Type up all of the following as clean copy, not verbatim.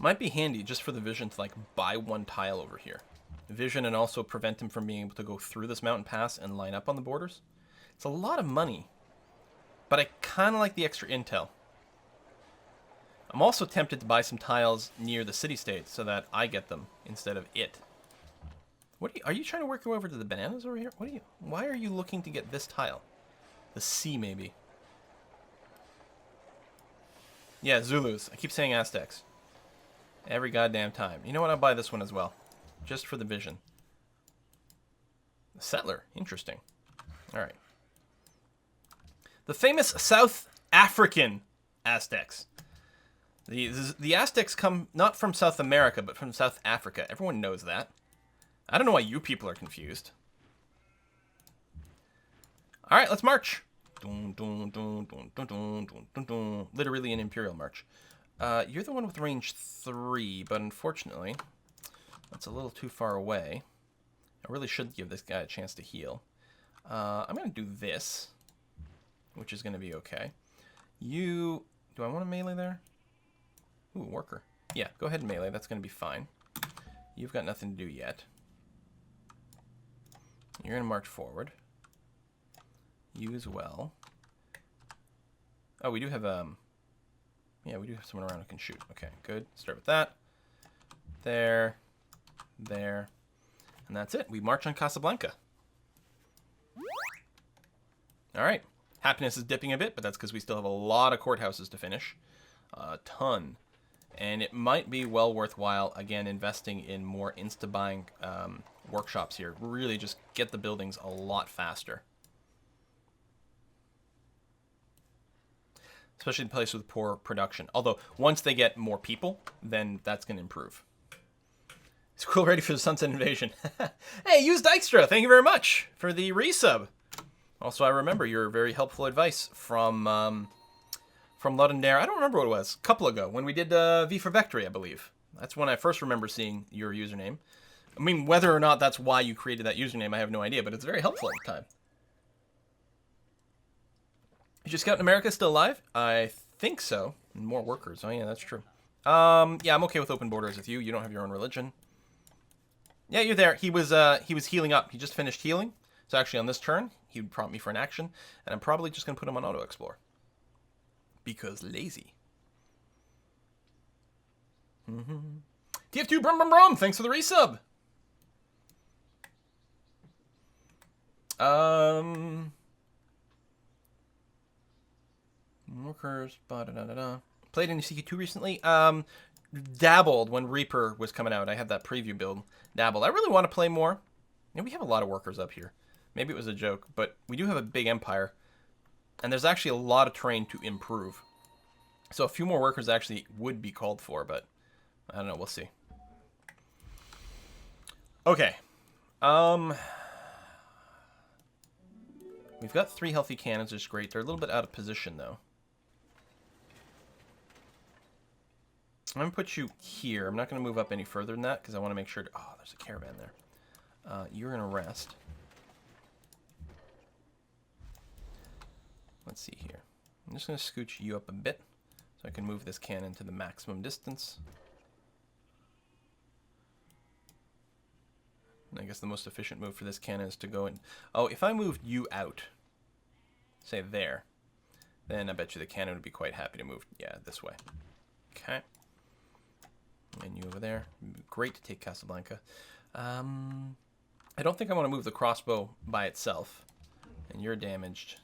Might be handy just for the vision to like buy one tile over here. Vision and also prevent him from being able to go through this mountain pass and line up on the borders. It's a lot of money, but I kind of like the extra intel. I'm also tempted to buy some tiles near the city-state so that I get them instead of it. What are you trying to work your way over to the bananas over here? Why are you looking to get this tile? The C, maybe. Yeah, Zulus. I keep saying Aztecs. Every goddamn time. You know what? I'll buy this one as well. Just for the vision. The settler. Interesting. Alright. The famous South African Aztecs. The Aztecs come not from South America, but from South Africa. Everyone knows that. I don't know why you people are confused. Alright, let's march. Literally an Imperial March. You're the one with range 3, but unfortunately, that's a little too far away. I really should give this guy a chance to heal. I'm going to do this, which is going to be okay. Do I want to melee there? Ooh, worker. Yeah, go ahead and melee. That's going to be fine. You've got nothing to do yet. You're going to march forward. You as well. Oh, we do have, yeah, we do have someone around who can shoot. Okay, good. Start with that. There. There. And that's it. We march on Casablanca. Alright. Happiness is dipping a bit, but that's because we still have a lot of courthouses to finish. A ton. And it might be well worthwhile, again, investing in more insta-buying workshops here. Really just get the buildings a lot faster. Especially in places with poor production. Although, once they get more people, then that's going to improve. Squirrel ready for the Sunset Invasion. Hey, use Dykstra! Thank you very much for the resub. Also, I remember your very helpful advice from Ludendare. I don't remember what it was. A couple ago, when we did V for Victory, I believe. That's when I first remember seeing your username. I mean, whether or not that's why you created that username, I have no idea, but it's very helpful at the time. Is your scout in America still alive? I think so. More workers. Oh, yeah, that's true. Yeah, I'm okay with open borders with you. You don't have your own religion. Yeah, you're there. He was healing up. He just finished healing. So actually, on this turn, he would prompt me for an action, and I'm probably just going to put him on auto-explore. Because lazy. TF2 Brum Brum Brum, thanks for the resub. Workers, ba-da-da-da-da. Played any CQ2 recently? Dabbled when Reaper was coming out. I had that preview build. Dabbled. I really want to play more. Yeah, we have a lot of workers up here. Maybe it was a joke, but we do have a big empire. And there's actually a lot of terrain to improve. So a few more workers actually would be called for, but I don't know. We'll see. Okay. We've got 3 healthy cannons, which is great. They're a little bit out of position, though. I'm going to put you here. I'm not going to move up any further than that, because I want to make sure... Oh, there's a caravan there. You're going to rest. Let's see here. I'm just going to scooch you up a bit, so I can move this cannon to the maximum distance. And I guess the most efficient move for this cannon is to go in... Oh, if I moved you out, say there, then I bet you the cannon would be quite happy to move, yeah, this way. Okay. And you over there. Great to take Casablanca. I don't think I want to move the crossbow by itself. And you're damaged.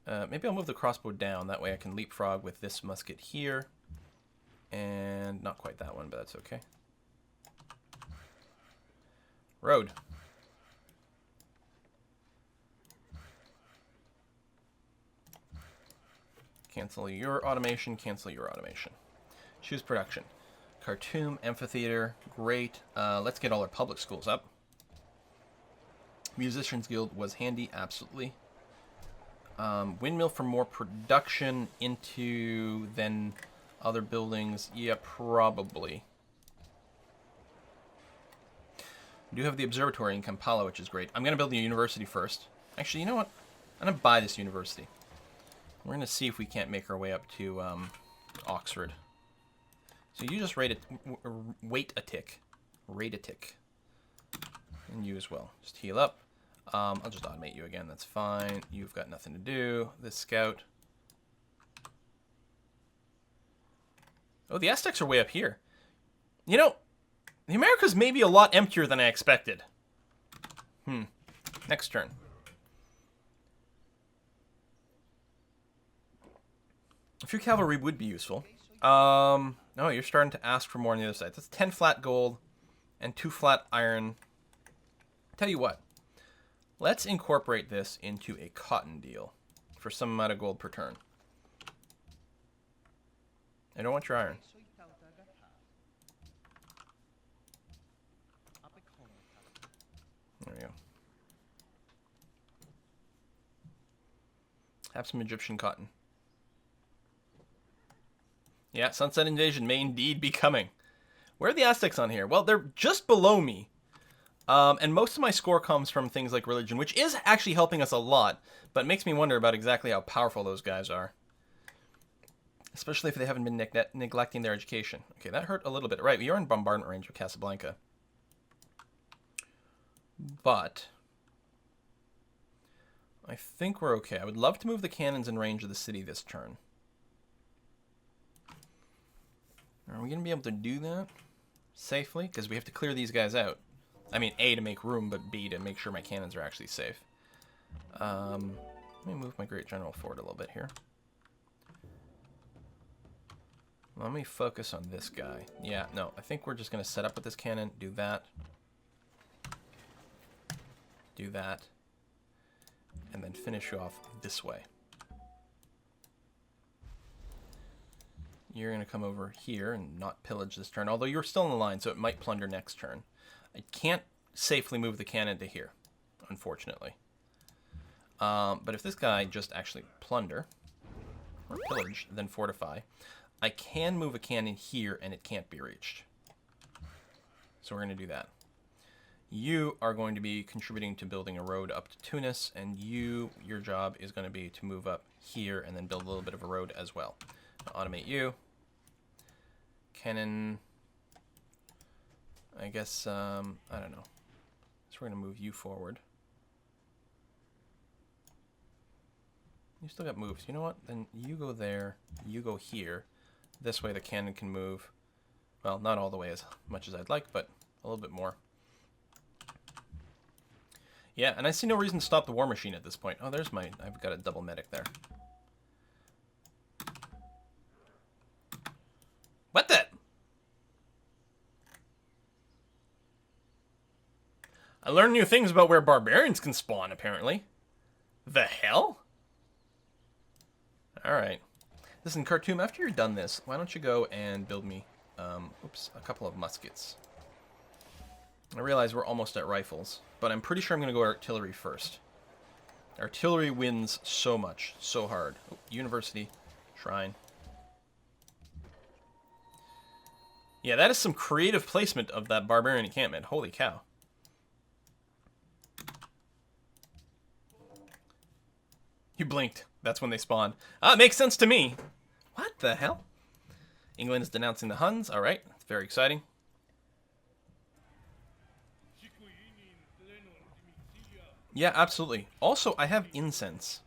Maybe I'll move the crossbow down. That way I can leapfrog with this musket here. And not quite that one, but that's okay. Road. Cancel your automation, cancel your automation. Choose production. Khartoum, amphitheater, great. Let's get all our public schools up. Musicians Guild was handy, absolutely. Windmill for more production into then other buildings. Yeah, probably. We do have the observatory in Kampala, which is great. I'm going to build the university first. Actually, you know what? I'm going to buy this university. We're going to see if we can't make our way up to Oxford. So you just wait a tick. Rate a tick. And you as well. Just heal up. I'll just automate you again. That's fine. You've got nothing to do. This scout. Oh, the Aztecs are way up here. You know, the Americas may be a lot emptier than I expected. Next turn. A few cavalry would be useful. No, you're starting to ask for more on the other side. That's 10 flat gold and 2 flat iron. Tell you what. Let's incorporate this into a cotton deal for some amount of gold per turn. I don't want your iron. There we go. Have some Egyptian cotton. Yeah, Sunset Invasion may indeed be coming. Where are the Aztecs on here? Well, they're just below me. And most of my score comes from things like religion, which is actually helping us a lot, but makes me wonder about exactly how powerful those guys are. Especially if they haven't been neglecting their education. Okay, that hurt a little bit. Right, you're in bombardment range of Casablanca. But I think we're okay. I would love to move the cannons in range of the city this turn. Are we going to be able to do that safely? Because we have to clear these guys out. I mean, A, to make room, but B, to make sure my cannons are actually safe. Let me move my Great General forward a little bit here. Let me focus on this guy. Yeah, no, I think we're just going to set up with this cannon, do that. Do that. And then finish you off this way. You're going to come over here and not pillage this turn, although you're still in the line, so it might plunder next turn. I can't safely move the cannon to here, unfortunately. But if this guy just actually plunder, or pillage, then fortify, I can move a cannon here and it can't be reached. So we're going to do that. You are going to be contributing to building a road up to Tunis, and your job is going to be to move up here and then build a little bit of a road as well. I'll automate you. Cannon, I guess, I don't know. So we're going to move you forward. You still got moves. You know what? Then you go there, you go here. This way the cannon can move, well, not all the way as much as I'd like, but a little bit more. Yeah, and I see no reason to stop the war machine at this point. Oh, there's my, I've got a double medic there. What the? I learned new things about where barbarians can spawn, apparently. The hell? Alright. Listen, Khartoum, after you're done this, why don't you go and build me, a couple of muskets. I realize we're almost at rifles, but I'm pretty sure I'm going to go artillery first. Artillery wins so much, so hard. Oh, university, shrine. Yeah, that is some creative placement of that barbarian encampment. Holy cow. You blinked. That's when they spawned. Ah, it makes sense to me. What the hell? England is denouncing the Huns. All right. It's very exciting. Yeah, absolutely. Also, I have incense.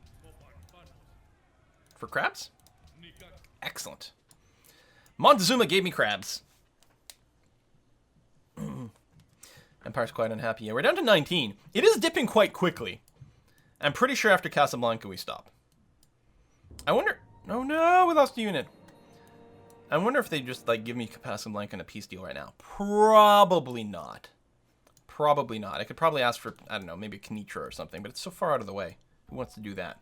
For crabs? Excellent. Montezuma gave me crabs. Empire's quite unhappy. Yeah, we're down to 19. It is dipping quite quickly. I'm pretty sure after Casablanca we stop. I wonder... Oh no, we lost a unit. I wonder if they just like give me Casablanca and a peace deal right now. Probably not. Probably not. I could probably ask for, I don't know, maybe Kenitra or something, but it's so far out of the way. Who wants to do that?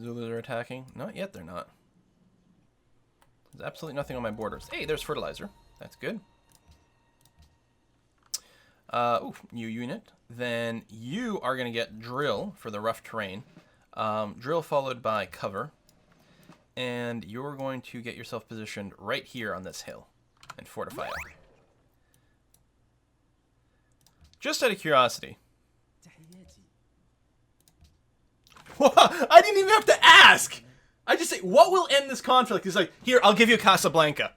Zulus are attacking? Not yet, they're not. There's absolutely nothing on my borders. Hey, there's fertilizer. That's good. New unit. Then you are going to get drill for the rough terrain. Drill followed by cover. And you're going to get yourself positioned right here on this hill and fortify it. Just out of curiosity. I didn't even have to ask. I just say, what will end this conflict? He's like, here, I'll give you Casablanca.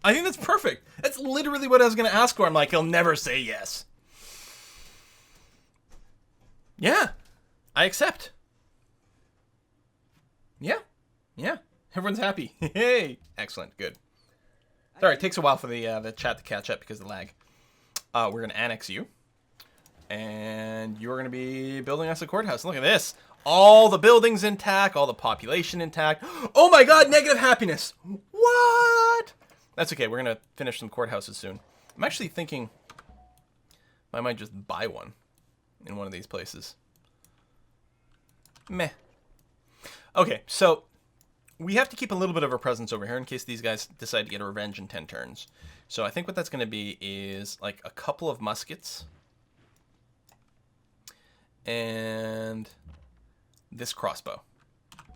I think that's perfect. That's literally what I was going to ask for. I'm like, he'll never say yes. Yeah, I accept. Yeah, yeah. Everyone's happy. Hey, excellent, good. Sorry, it takes a while for the chat to catch up because of the lag. We're going to annex you. And you're going to be building us a courthouse. Look at this. All the buildings intact, all the population intact. Oh my god, negative happiness. What? That's okay, we're going to finish some courthouses soon. I'm actually thinking I might just buy one in one of these places. Meh. Okay, so we have to keep a little bit of a presence over here in case these guys decide to get a revenge in 10 turns. So I think what that's going to be is like a couple of muskets. And this crossbow.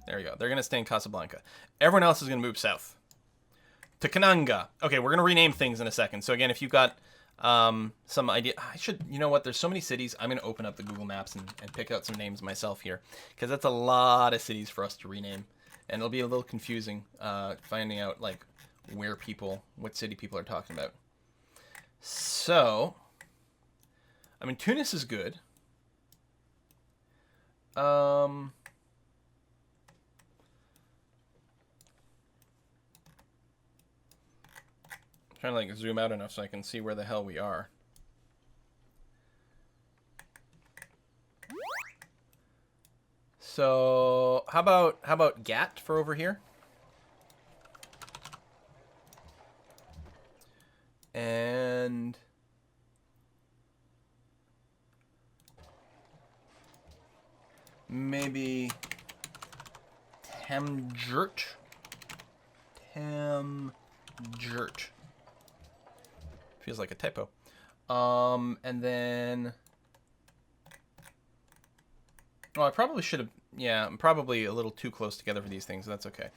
There you go. They're going to stay in Casablanca. Everyone else is going to move south. To Kananga. Okay, we're going to rename things in a second. So again, if you've got some idea... I should... You know what? There's so many cities. I'm going to open up the Google Maps and pick out some names myself here. Because that's a lot of cities for us to rename. And it'll be a little confusing finding out, like, where people... What city people are talking about. So... I mean, Tunis is good. Trying to like zoom out enough so I can see where the hell we are. So how about Gat for over here? And maybe Tamjurt. Feels like a typo. And then... Oh, I probably should have... Yeah, I'm probably a little too close together for these things. That's okay.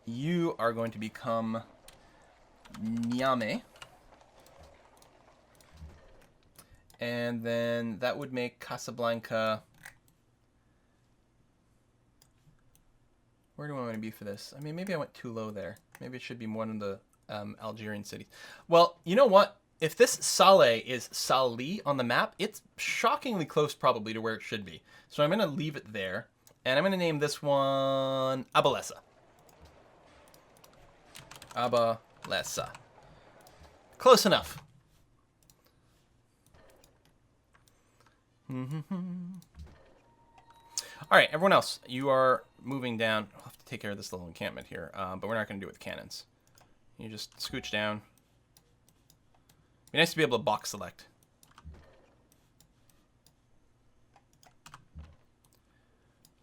You are going to become Niame. And then that would make Casablanca... Where do I want to be for this? I mean, maybe I went too low there. Maybe it should be one of the Algerian cities. Well, you know what? If this Saleh is Salih on the map, it's shockingly close probably to where it should be. So I'm going to leave it there. And I'm going to name this one Abalessa. Abalessa. Close enough. All right, everyone else, you are moving down. I'll have to take care of this little encampment here, but we're not going to do it with cannons. You just scooch down. Be nice to be able to box select.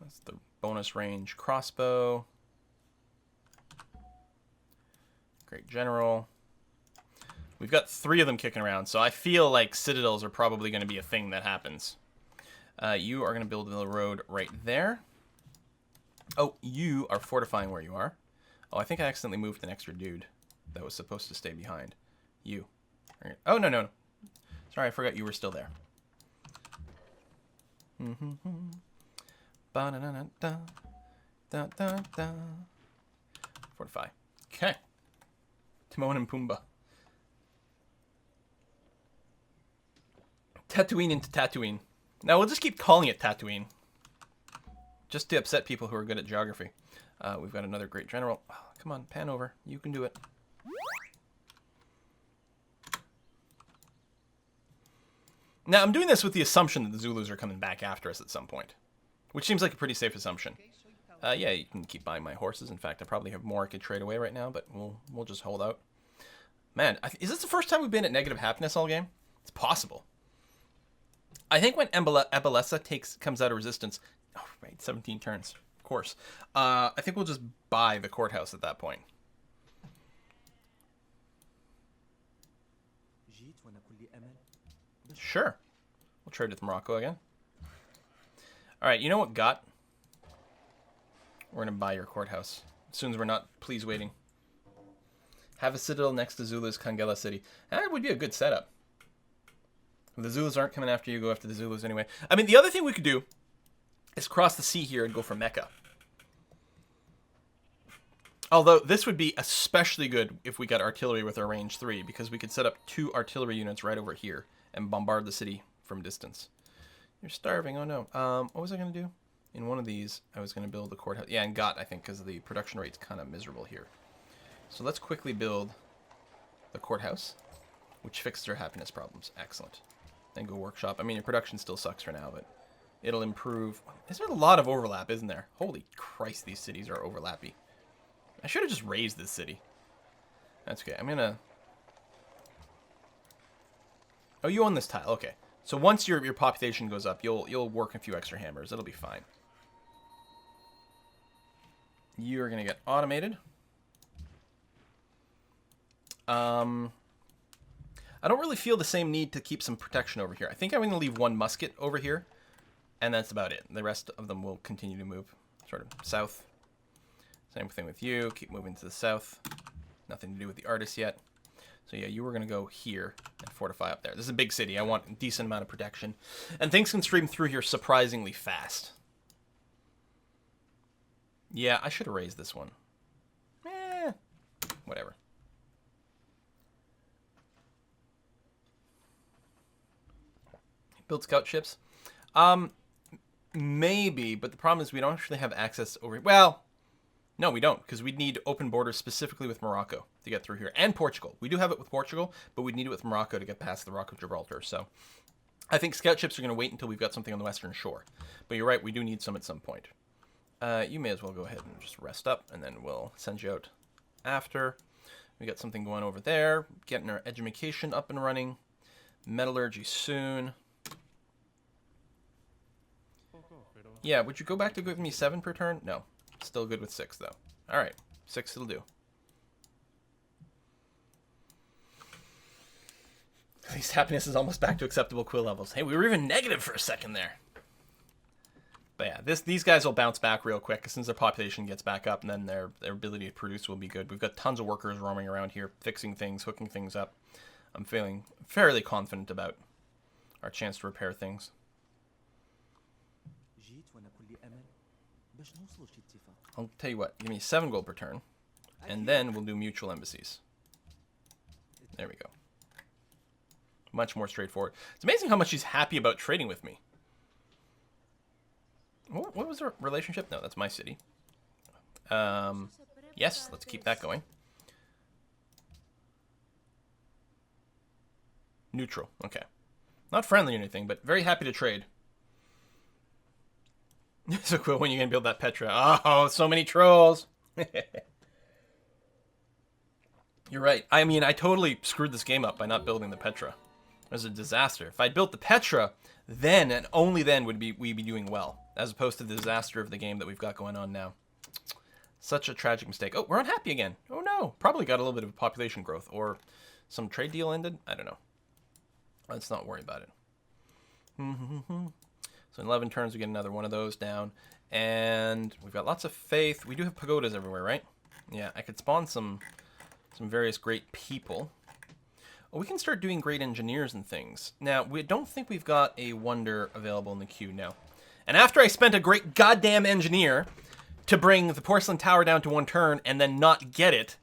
That's the bonus range crossbow. Great general. We've got 3 of them kicking around, so I feel like citadels are probably going to be a thing that happens. You are going to build a road right there. Oh, you are fortifying where you are. Oh, I think I accidentally moved an extra dude that was supposed to stay behind. You. Oh, no. Sorry, I forgot you were still there. Fortify. Okay. Timon and Pumbaa. Tatooine into Tatooine. Now, we'll just keep calling it Tatooine. Just to upset people who are good at geography. We've got another great general. Oh, come on, pan over. You can do it. Now, I'm doing this with the assumption that the Zulus are coming back after us at some point. Which seems like a pretty safe assumption. Yeah, you can keep buying my horses. In fact, I probably have more I could trade away right now, but we'll just hold out. Man, is this the first time we've been at negative happiness all game? It's possible. I think when Abalessa comes out of resistance... Oh, right, 17 turns. Of course. I think we'll just buy the courthouse at that point. Sure. We'll trade with Morocco again. Alright, you know what, Got? We're going to buy your courthouse. As soon as we're not, please waiting. Have a citadel next to Zulu's Kangela city. That would be a good setup. The Zulus aren't coming after you. Go after the Zulus anyway. I mean, the other thing we could do is cross the sea here and go for Mecca. Although, this would be especially good if we got artillery with our range 3, because we could set up 2 artillery units right over here and bombard the city from distance. You're starving. Oh, no. What was I going to do? In one of these, I was going to build the courthouse. Yeah, and got, I think, because the production rate's kind of miserable here. So let's quickly build the courthouse, which fixes our happiness problems. Excellent. Then go workshop. I mean, your production still sucks for now, but it'll improve. There's a lot of overlap, isn't there? Holy Christ, these cities are overlappy. I should have just raised this city. That's okay. I'm gonna... Oh, you own this tile. Okay. So once your population goes up, you'll work a few extra hammers. It'll be fine. You are gonna get automated. I don't really feel the same need to keep some protection over here. I think I'm gonna leave 1 musket over here, and that's about it. The rest of them will continue to move sort of south. Same thing with you. Keep moving to the south. Nothing to do with the artists yet. So yeah, you were going to go here and fortify up there. This is a big city. I want a decent amount of protection. And things can stream through here surprisingly fast. Yeah, I should have raised this one. Whatever. Build scout ships? Maybe, but the problem is we don't actually have access over... Well... No, we don't, because we'd need open borders specifically with Morocco to get through here. And Portugal. We do have it with Portugal, but we'd need it with Morocco to get past the Rock of Gibraltar. So I think scout ships are going to wait until we've got something on the western shore. But you're right, we do need some at some point. You may as well go ahead and just rest up, and then we'll send you out after. We got something going over there. Getting our education up and running. Metallurgy soon. Yeah, would you go back to give me 7 per turn? No. Still good with 6, though. Alright. 6 will do. At least happiness is almost back to acceptable quill levels. Hey, we were even negative for a second there. But yeah, these guys will bounce back real quick as soon as their population gets back up, and then their ability to produce will be good. We've got tons of workers roaming around here, fixing things, hooking things up. I'm feeling fairly confident about our chance to repair things. I'll tell you what, give me 7 gold per turn, and then we'll do mutual embassies. There we go. Much more straightforward. It's amazing how much he's happy about trading with me. What was our relationship? No, that's my city. Yes, let's keep that going. Neutral, okay. Not friendly or anything, but very happy to trade. So cool when you're going to build that Petra. Oh, so many trolls. You're right. I mean, I totally screwed this game up by not building the Petra. It was a disaster. If I'd built the Petra, then and only then would we be doing well, as opposed to the disaster of the game that we've got going on now. Such a tragic mistake. Oh, we're unhappy again. Oh no. Probably got a little bit of population growth, or some trade deal ended. I don't know. Let's not worry about it. So in 11 turns, we get another one of those down. And we've got lots of faith. We do have pagodas everywhere, right? Yeah, I could spawn some various great people. Oh, we can start doing great engineers and things. Now, we don't think we've got a wonder available in the queue now. And after I spent a great goddamn engineer to bring the porcelain tower down to 1 turn and then not get it,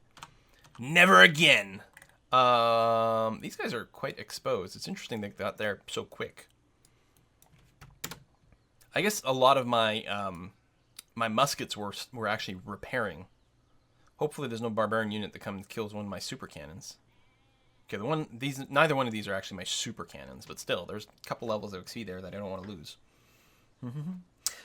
never again. These guys are quite exposed. It's interesting they got there so quick. I guess a lot of my my muskets were actually repairing. Hopefully there's no barbarian unit that comes and kills one of my super cannons. Okay, neither one of these are actually my super cannons, but still, there's a couple levels of XP there that I don't want to lose.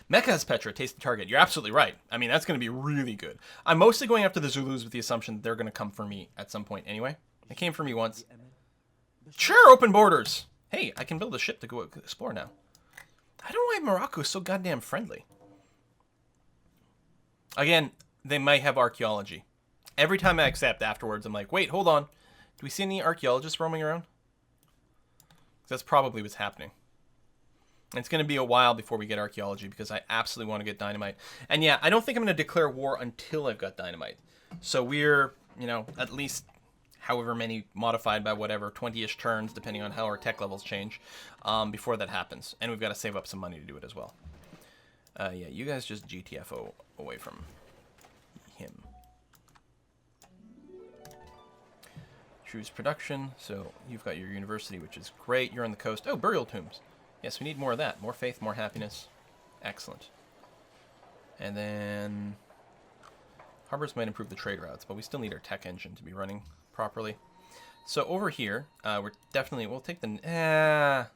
Mecca has Petra, taste the target. You're absolutely right. I mean, that's going to be really good. I'm mostly going after the Zulus with the assumption that they're going to come for me at some point anyway. They came for me once. Sure, open borders. Hey, I can build a ship to go explore now. I don't know why Morocco is so goddamn friendly. Again, they might have archaeology. Every time I accept afterwards, I'm like, wait, hold on. Do we see any archaeologists roaming around? That's probably what's happening. And it's going to be a while before we get archaeology because I absolutely want to get dynamite. And yeah, I don't think I'm going to declare war until I've got dynamite. So we're, you know, at least however many modified by whatever, 20-ish turns, depending on how our tech levels change, before that happens. And we've got to save up some money to do it as well. Yeah, you guys just GTFO away from him. Choose production. So you've got your university, which is great. You're on the coast. Oh, burial tombs. Yes, we need more of that. More faith, more happiness. Excellent. And then harbors might improve the trade routes, but we still need our tech engine to be running properly. So over here, we'll take the...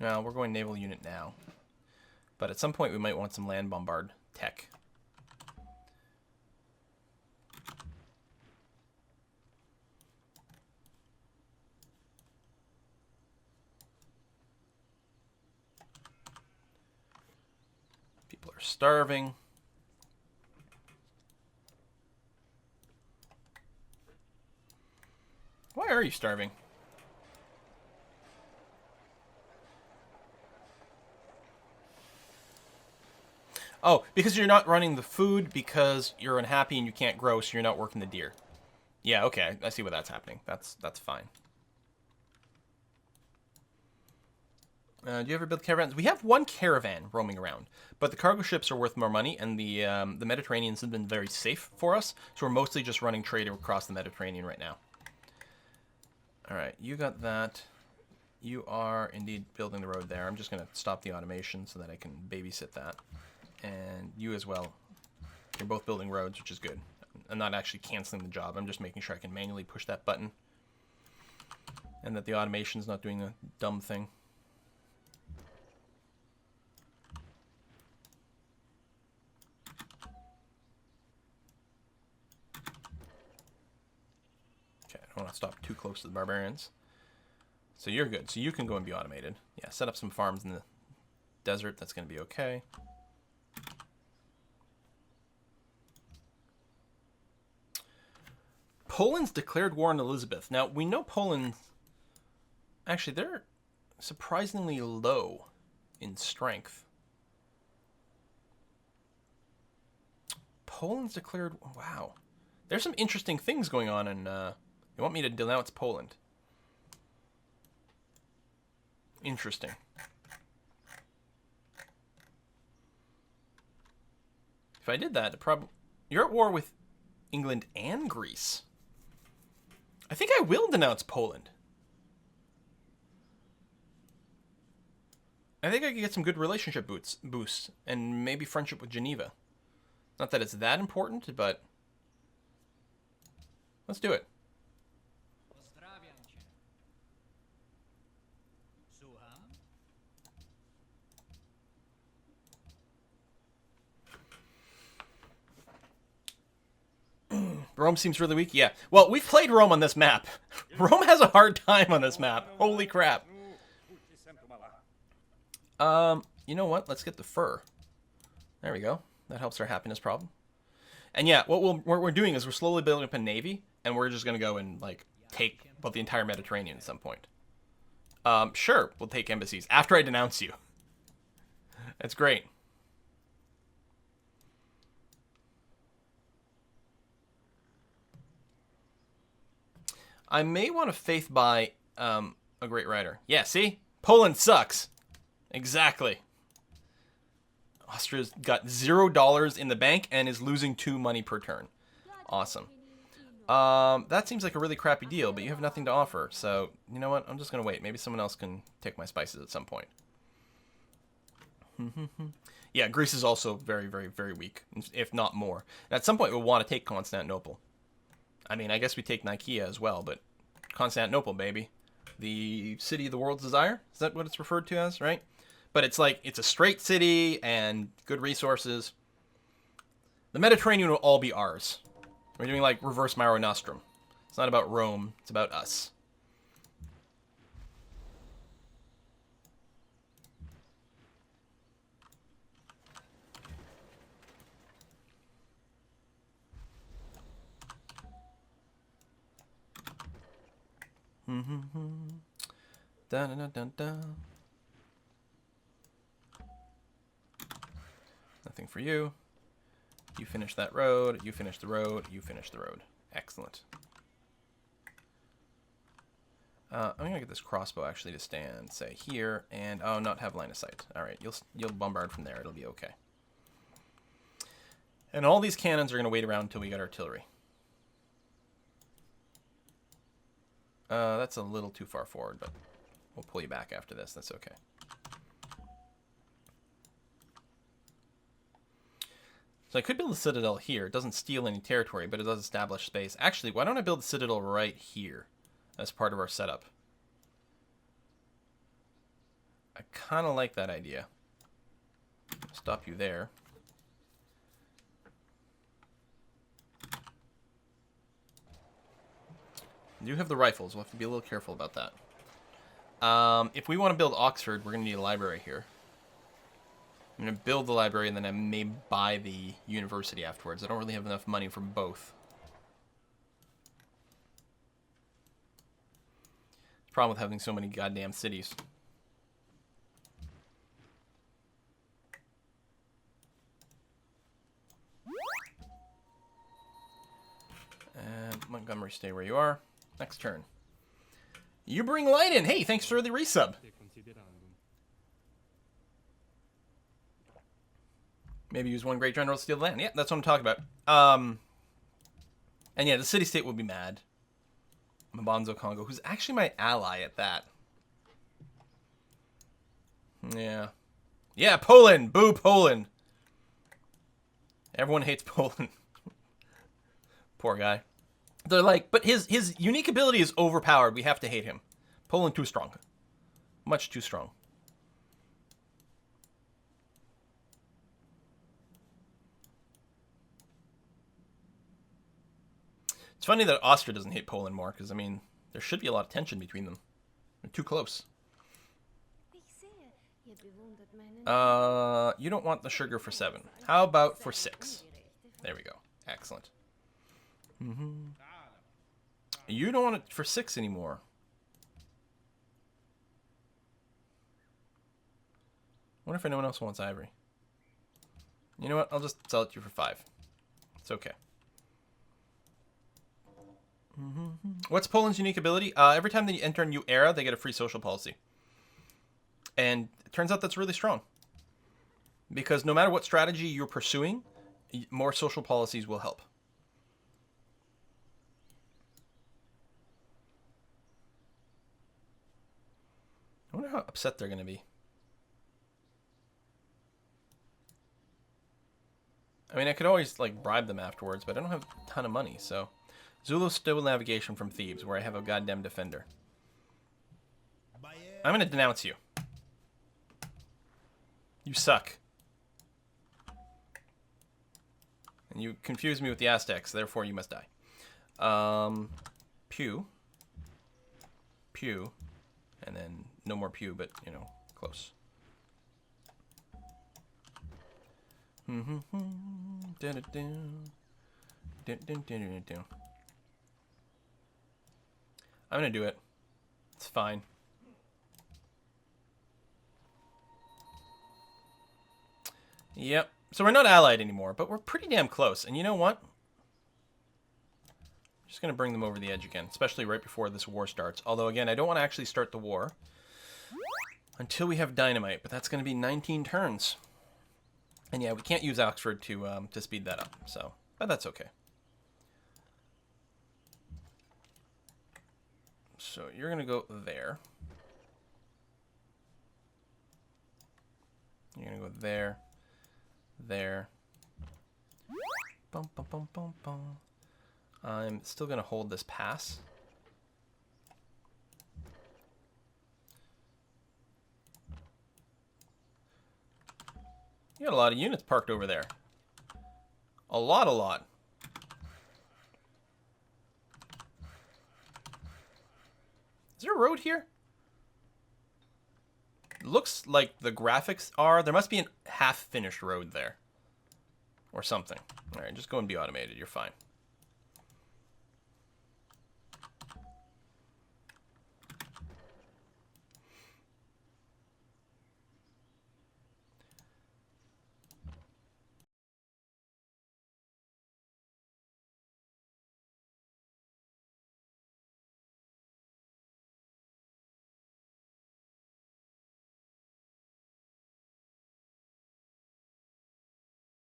No, we're going naval unit now. But at some point we might want some land bombard tech. People are starving. Why are you starving? Oh, because you're not running the food because you're unhappy and you can't grow, so you're not working the deer. Yeah, okay, I see why that's happening. That's fine. Do you ever build caravans? We have one caravan roaming around, but the cargo ships are worth more money, and the Mediterranean has been very safe for us, so we're mostly just running trade across the Mediterranean right now. All right, you got that. You are indeed building the road there. I'm just going to stop the automation so that I can babysit that. And you as well. You're both building roads, which is good. I'm not actually canceling the job. I'm just making sure I can manually push that button. And that the automation's not doing a dumb thing. Okay, I don't want to stop too close to the barbarians. So you're good. So you can go and be automated. Yeah, set up some farms in the desert. That's going to be okay. Poland's declared war on Elizabeth. Now, we know Poland... Actually, they're surprisingly low in strength. Poland's declared... Wow. There's some interesting things going on in... You want me to denounce Poland? Interesting. If I did that, you're at war with England and Greece. I think I will denounce Poland. I think I could get some good relationship boosts and maybe friendship with Geneva. Not that it's that important, but let's do it. Rome seems really weak. Yeah. Well, we've played Rome on this map. Rome has a hard time on this map. Holy crap. You know what? Let's get the fur. There we go. That helps our happiness problem. And yeah, what we're doing is we're slowly building up a navy, and we're just going to go and, like, take the entire Mediterranean at some point. Sure, we'll take embassies after I denounce you. That's great. I may want to faith buy a great writer. Yeah, see? Poland sucks. Exactly. Austria's got $0 in the bank and is losing 2 money per turn. Awesome. That seems like a really crappy deal, but you have nothing to offer. So, you know what? I'm just going to wait. Maybe someone else can take my spices at some point. Yeah, Greece is also very, very, very weak, if not more. And at some point, we'll want to take Constantinople. I mean, I guess we take Nicaea as well, but Constantinople, baby. The city of the world's desire? Is that what it's referred to as, right? But it's like, it's a straight city and good resources. The Mediterranean will all be ours. We're doing like reverse Mare Nostrum. It's not about Rome, it's about us. Dun, dun, dun, dun. Nothing for you. You finish that road. You finish the road. You finish the road. Excellent. I'm gonna get this crossbow actually to stand, say here, and oh, not have line of sight. All right, you'll bombard from there. It'll be okay. And all these cannons are gonna wait around until we get artillery. That's a little too far forward, but we'll pull you back after this. That's okay. So I could build a citadel here. It doesn't steal any territory, but it does establish space. Actually, why don't I build a citadel right here as part of our setup? I kind of like that idea. Stop you there. You have the rifles. We'll have to be a little careful about that. If we want to build Oxford, we're going to need a library here. I'm going to build the library, and then I may buy the university afterwards. I don't really have enough money for both. The problem with having so many goddamn cities. And Montgomery, stay where you are. Next turn. You bring light in. Hey, thanks for the resub. Maybe use one great general to steal the land. Yeah, that's what I'm talking about. And yeah, the city-state will be mad. Mbanzo Congo, who's actually my ally at that. Yeah. Yeah, Poland! Boo, Poland! Everyone hates Poland. Poor guy. They're like, but his unique ability is overpowered. We have to hate him. Poland too strong. Much too strong. It's funny that Austria doesn't hate Poland more, because, I mean, there should be a lot of tension between them. They're too close. You don't want the sugar for 7. How about for 6? There we go. Excellent. You don't want it for 6 anymore. I wonder if anyone else wants ivory. You know what? I'll just sell it to you for 5. It's okay. What's Poland's unique ability? Every time they enter a new era, they get a free social policy. And it turns out that's really strong. Because no matter what strategy you're pursuing, more social policies will help. I wonder how upset they're going to be. I mean, I could always, like, bribe them afterwards, but I don't have a ton of money, so... Zulus stole navigation from Thebes, where I have a goddamn defender. I'm gonna denounce you. You suck. And you confuse me with the Aztecs, therefore you must die. Pew. Pew. And then, no more pew, but, you know, close. I'm gonna do it. It's fine. Yep. So we're not allied anymore, but we're pretty damn close. And you know what? I'm just gonna bring them over the edge again, especially right before this war starts. Although, again, I don't want to actually start the war until we have dynamite, but that's gonna be 19 turns. And yeah, we can't use Oxford to speed that up. So, but that's okay. So you're going to go there. You're going to go there. There. Bum, bum, bum, bum, bum. I'm still going to hold this pass. You got a lot of units parked over there. A lot. Is there a road here? Looks like the graphics are. There must be a half-finished road there. Or something. Alright, just go and be automated. You're fine.